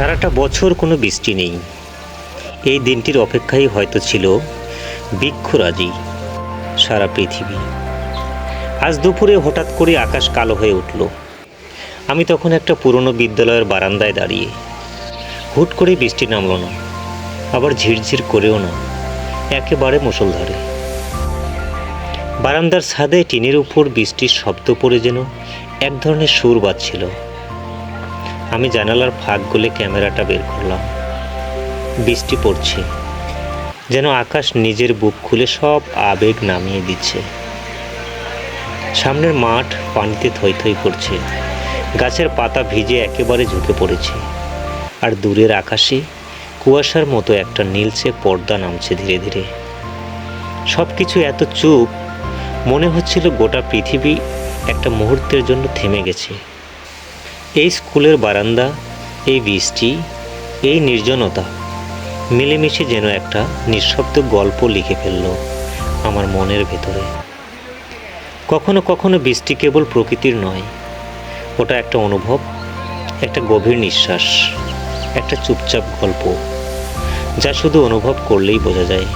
সারাটা বছর কোনো বৃষ্টি নেই। এই দিনটির অপেক্ষাই হয়তো ছিল বৃক্ষরাজি সারা পৃথিবী। আজ দুপুরে হঠাৎ করে আকাশ কালো হয়ে উঠল। আমি তখন একটা পুরনো বিদ্যালয়ের বারান্দায় দাঁড়িয়ে। হুট করে বৃষ্টি নামলো না, আবার ঝিরঝির করেও না, একেবারে মুষলধারে। বারান্দার ছাদে টিনের উপর বৃষ্টির শব্দ পড়ে যেন এক ধরনের সুর বাজছিল। আমি জানালার ফাঁক গলে ক্যামেরাটা বের করলাম। বৃষ্টি পড়ছে, যেন আকাশ নিজের বুক খুলে সব আবেগ নামিয়ে দিচ্ছে। সামনের মাঠ পানিতে থই থই করছে, গাছের পাতা ভিজে একেবারে ঝুঁকে পড়েছে, আর দূরের আকাশে কুয়াশার মতো একটা নীলচে পর্দা নামছে ধীরে ধীরে। সব কিছু এত চুপ, মনে হচ্ছিল গোটা পৃথিবী একটা মুহূর্তের জন্য থেমে গেছে। এই স্কুলের বারান্দা, এই বৃষ্টি, এই নির্জনতা মিলেমিশে যেন একটা নিঃশব্দ গল্প লিখে ফেলল আমার মনের ভেতরে। কখনো কখনো বৃষ্টি কেবল প্রকৃতির নয়, ওটা একটা অনুভব, একটা গভীর নিঃশ্বাস, একটা চুপচাপ গল্প, যা শুধু অনুভব করলেই বোঝা যায়।